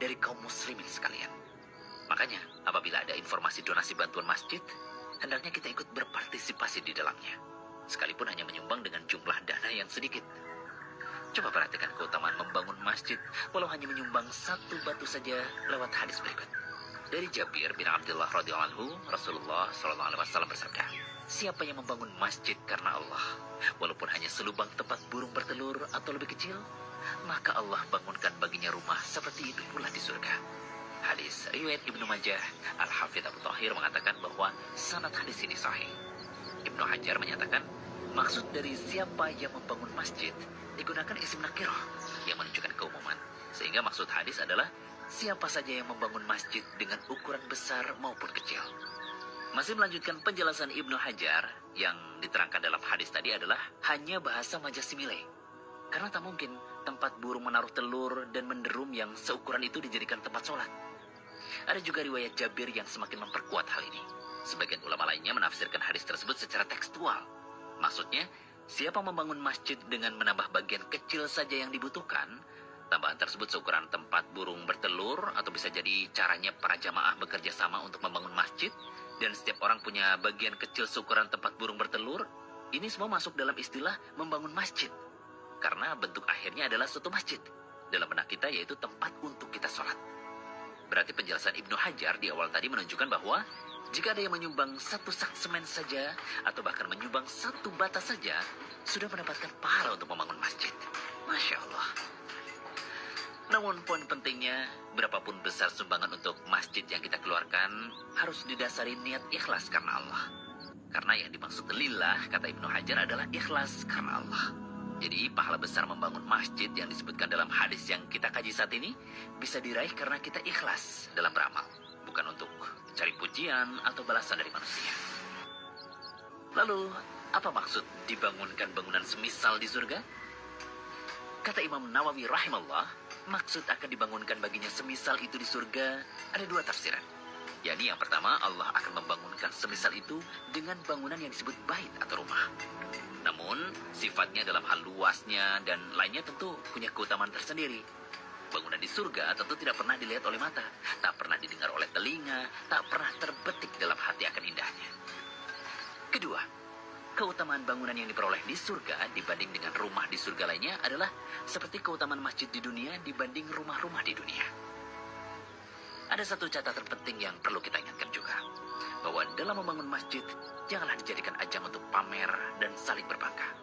dari kaum muslimin sekalian. Makanya, apabila ada informasi donasi bantuan masjid, hendaknya kita ikut berpartisipasi di dalamnya, sekalipun hanya menyumbang dengan jumlah dana yang sedikit. Coba perhatikan keutamaan membangun masjid, walau hanya menyumbang satu batu saja lewat hadis berikut. Dari Jabir bin Abdullah radhiyallahu anhu, Rasulullah SAW bersabda, siapa yang membangun masjid karena Allah, walaupun hanya selubang tempat burung bertelur atau lebih kecil, maka Allah bangunkan baginya rumah seperti itu pula di surga. Hadis riwayat Ibnu Majah. Al-Hafidz Abu Thahir mengatakan bahwa sanad hadis ini sahih. Ibnu Hajar menyatakan, maksud dari siapa yang membangun masjid digunakan isim nakirah yang menunjukkan keumuman. Sehingga maksud hadis adalah siapa saja yang membangun masjid dengan ukuran besar maupun kecil. Masih melanjutkan penjelasan Ibnu Hajar, yang diterangkan dalam hadis tadi adalah hanya bahasa majasimile. Karena tak mungkin tempat burung menaruh telur dan menderum yang seukuran itu dijadikan tempat sholat. Ada juga riwayat Jabir yang semakin memperkuat hal ini. Sebagian ulama lainnya menafsirkan hadis tersebut secara tekstual. Maksudnya, siapa membangun masjid dengan menambah bagian kecil saja yang dibutuhkan, tambahan tersebut seukuran tempat burung bertelur, atau bisa jadi caranya para jamaah bekerja sama untuk membangun masjid, dan setiap orang punya bagian kecil seukuran tempat burung bertelur, ini semua masuk dalam istilah membangun masjid. Karena bentuk akhirnya adalah suatu masjid. Dalam benak kita yaitu tempat untuk kita sholat. Berarti penjelasan Ibnu Hajar di awal tadi menunjukkan bahwa jika ada yang menyumbang satu sak semen saja, atau bahkan menyumbang satu bata saja, sudah mendapatkan pahala untuk membangun masjid. Masya Allah. Namun poin pentingnya, berapapun besar sumbangan untuk masjid yang kita keluarkan, harus didasari niat ikhlas karena Allah. Karena yang dimaksud lillah, kata Ibnu Hajar, adalah ikhlas karena Allah. Jadi pahala besar membangun masjid yang disebutkan dalam hadis yang kita kaji saat ini bisa diraih karena kita ikhlas dalam beramal, bukan untuk cari pujian atau balasan dari manusia. Lalu, apa maksud dibangunkan bangunan semisal di surga? Kata Imam Nawawi rahimahullah, maksud akan dibangunkan baginya semisal itu di surga ada dua tafsiran. Yakni yang pertama, Allah akan membangunkan semisal itu dengan bangunan yang disebut bait atau rumah. Namun, sifatnya dalam hal luasnya dan lainnya tentu punya keutamaan tersendiri. Bangunan di surga tentu tidak pernah dilihat oleh mata, tak pernah didengar oleh telinga, tak pernah terbetik dalam hati akan indahnya. Kedua, keutamaan bangunan yang diperoleh di surga dibanding dengan rumah di surga lainnya adalah seperti keutamaan masjid di dunia dibanding rumah-rumah di dunia. Ada satu catatan penting yang perlu kita ingatkan juga, bahwa dalam membangun masjid, janganlah dijadikan ajang untuk pamer dan saling berbangga.